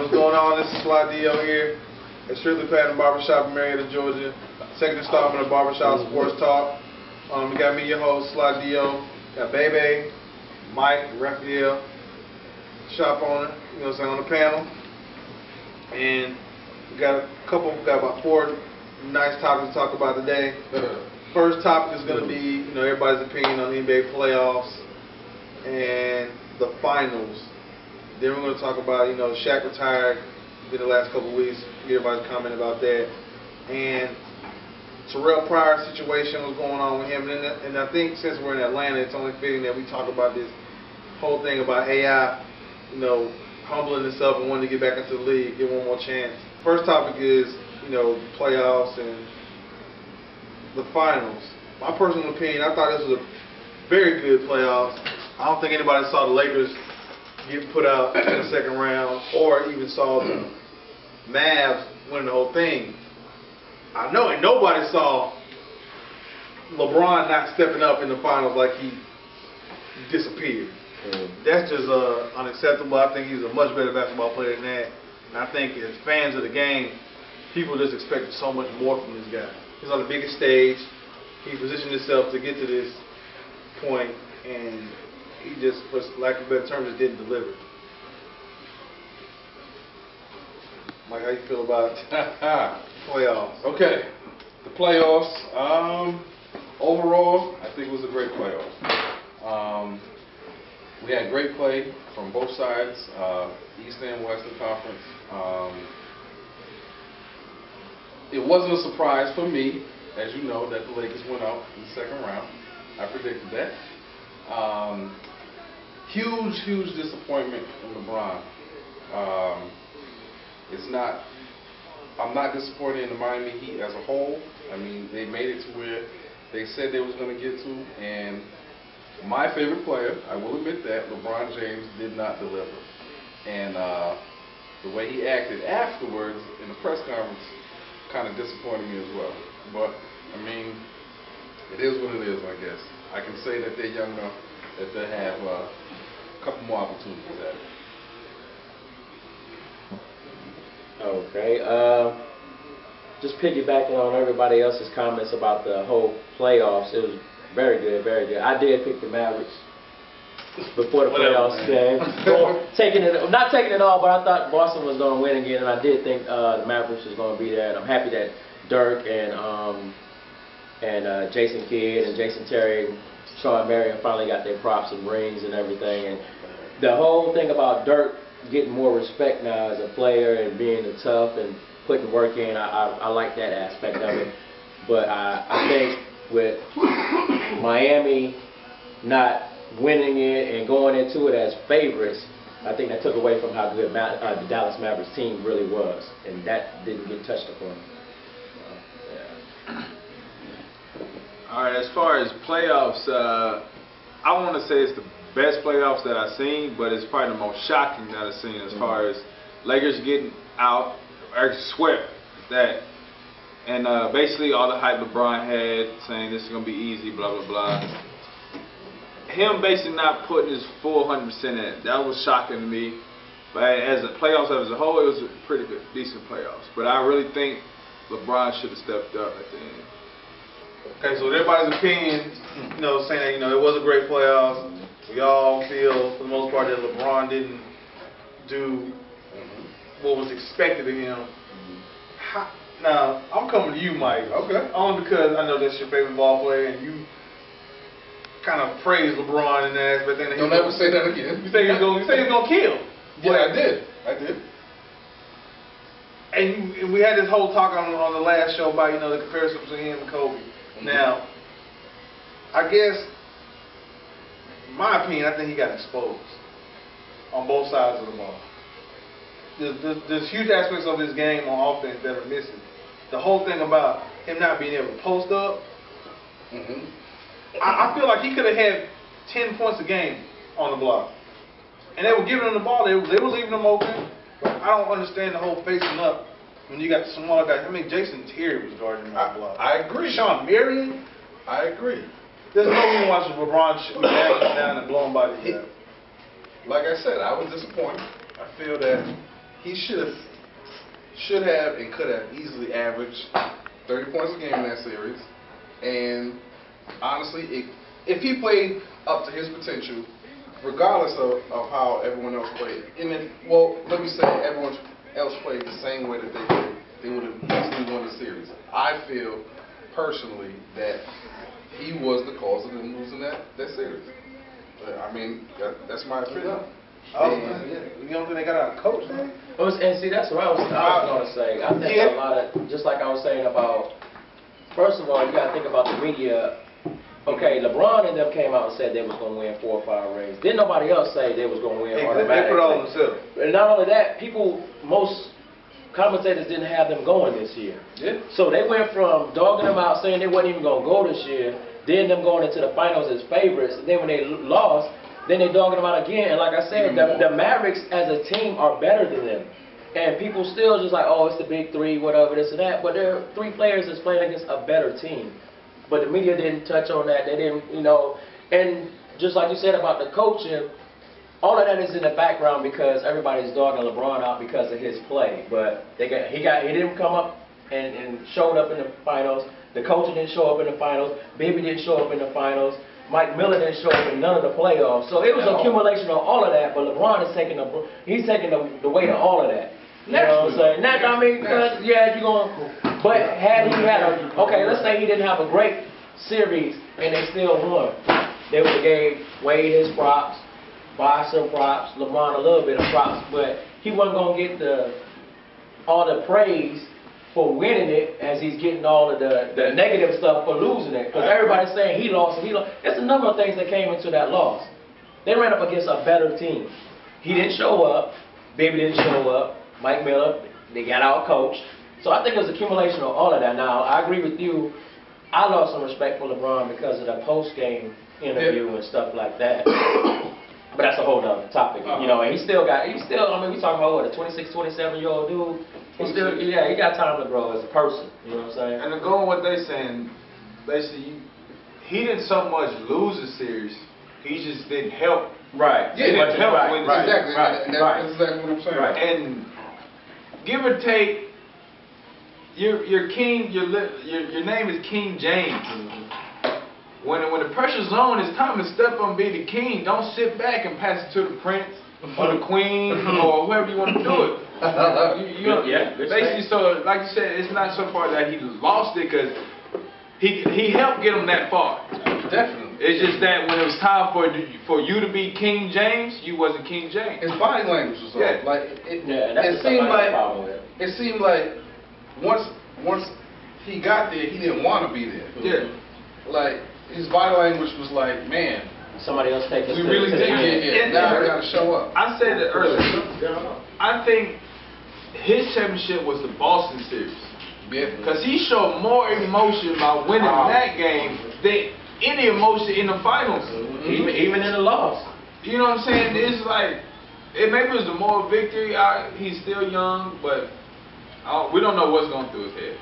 What's going on? This is Sly D.O. here. It's Strictly Platinum Barbershop in Marietta, Georgia. Second installment of Barbershop Sports Talk. We got me, your host, Sly D.O. Got Bebe, Mike, Raphael, shop owner, you know what I'm saying, on the panel. And we got about 4 nice topics to talk about today. First topic is going to be, everybody's opinion on the NBA playoffs and the finals. Then we're going to talk about, Shaq retired in the last couple of weeks. Get everybody's comment about that. And Terrell Pryor's situation was going on with him. And I think since we're in Atlanta, it's only fitting that we talk about this whole thing about AI, humbling himself and wanting to get back into the league, get one more chance. First topic is, playoffs and the finals. My personal opinion, I thought this was a very good playoffs. I don't think anybody saw the Lakers get put out in the second round or even saw the Mavs win the whole thing. I know, and nobody saw LeBron not stepping up in the finals like he disappeared. That's just unacceptable. I think he's a much better basketball player than that. And I think as fans of the game, people just expected so much more from this guy. He's on the biggest stage. He positioned himself to get to this point, and he just, for lack of a better term, just didn't deliver. Mike, how you feel about playoffs? Okay, the playoffs. Overall, I think it was a great playoffs. We had great play from both sides, Eastern and Western Conference. It wasn't a surprise for me, as you know, that the Lakers went out in the second round. I predicted that. Huge disappointment in LeBron. I'm not disappointed in the Miami Heat as a whole. I mean, they made it to where they said they was going to get to, and my favorite player, I will admit that, LeBron James, did not deliver. And the way he acted afterwards in the press conference kind of disappointed me as well. But, I mean, it is what it is, I guess. I can say that they're young enough that they have a couple more opportunities at it. Okay. Just piggybacking on everybody else's comments about the whole playoffs, it was very good, very good. I did pick the Mavericks before the playoffs came. Not taking it all, but I thought Boston was going to win again, and I did think the Mavericks was going to be there. And I'm happy that Dirk and Jason Kidd and Jason Terry, Sean Marion finally got their props and rings and everything. And the whole thing about Dirk getting more respect now as a player and being tough and putting work in, I like that aspect of it. But I think with Miami not winning it and going into it as favorites, I think that took away from how good the Dallas Mavericks team really was, and that didn't get touched upon. Yeah. All right, as far as playoffs, I want to say it's the best playoffs that I've seen, but it's probably the most shocking that I've seen as far as Lakers getting out, or swept that. And basically all the hype LeBron had, saying this is going to be easy, blah, blah, blah. Him basically not putting his full 100% in it. That was shocking to me. But as a playoffs as a whole, it was a pretty good, decent playoffs. But I really think LeBron should have stepped up at the end. Okay, so everybody's opinion, saying that, it was a great playoffs. We all feel, for the most part, that LeBron didn't do what was expected of him. Now, I'm coming to you, Mike. Okay. Only because I know that's your favorite ball player, and you kind of praise LeBron in that aspect. Don't ever say that again. You say he's going to kill. Yeah, I did. And we had this whole talk on the last show about, the comparison between him and Kobe. Now, I guess, in my opinion, I think he got exposed on both sides of the ball. There's huge aspects of his game on offense that are missing. The whole thing about him not being able to post up, I feel like he could have had 10 points a game on the block. And they were giving him the ball. They were leaving him open. But I don't understand the whole facing up when you got smaller guys. I mean, Jason Terry was guarding him on the block. I agree. Sean Marion. I agree. There's no reason why LeBron should be backing down and blowing by the head. Like I said, I was disappointed. I feel that he should have and could have easily averaged 30 points a game in that series. And honestly, if he played up to his potential, regardless of how everyone else played, let me say everyone else played the same way that they did, they would have easily won the series. I feel personally that he was the cause of them losing that series. I mean, that's my opinion. You don't think they got out of coach? And see, that's what I was going to say. I think a lot of, just like I was saying about, first of all, you got to think about the media. Okay, LeBron and them came out and said they was going to win 4 or 5 rings. Didn't nobody else say they was going to win automatically. They put it all on themselves. And not only that, most commentators didn't have them going this year. Yeah. So they went from dogging them out, saying they wasn't even going to go this year, then them going into the finals as favorites. And then when they lost, then they dogging them out again. And like I said, the Mavericks as a team are better than them. And people still just like, oh, it's the big three, whatever, this and that. But there are 3 players that's playing against a better team. But the media didn't touch on that. They didn't, and just like you said about the coaching, all of that is in the background because everybody's dogging LeBron out because of his play. But he didn't come up and showed up in the finals. The coaching didn't show up in the finals. Baby didn't show up in the finals. Mike Miller didn't show up in none of the playoffs. So it was an accumulation of all of that. But LeBron is taking the weight of all of that. You know what I'm saying? I mean, yeah, you're going. But had he had let's say he didn't have a great series and they still won, they would have gave Wade his props, Bosh some props, LeBron a little bit of props, but he wasn't going to get all the praise for winning it as he's getting all of the negative stuff for losing it. Because everybody's saying he lost. There's a number of things that came into that loss. They ran up against a better team. He didn't show up. Baby didn't show up. Mike Miller, they got out-coached. So I think it was an accumulation of all of that. Now, I agree with you. I lost some respect for LeBron because of the post-game interview and stuff like that. But that's a whole other topic. And he still, I mean, we talking about, a 26, 27-year-old dude. He got time to grow as a person. You know what I'm saying? And to go on what they saying, basically, he didn't so much lose the series, he just didn't help. Right. He didn't help win the series. Exactly. That's exactly what I'm saying. Right. And give or take, your king, your name is King James. When the pressure's on, it's time to step up and be the king. Don't sit back and pass it to the prince or the queen or whoever you want to do it. Basically, so like you said, it's not so far that he lost it because he helped get him that far. Definitely. It's just that when it was time for you to be King James, you wasn't King James. His body language was off. Yeah. Like it seemed like once he got there, he didn't want to be there. Yeah. Like his body language was like, man, somebody else take us. We really did get here. Now I gotta show up. I said it earlier. I think his championship was the Boston series. Yeah. Because he showed more emotion by winning that game than any emotion in the finals. Even in the loss. You know what I'm saying? It's like, maybe it was the moral victory. He's still young, but we don't know what's going through his head.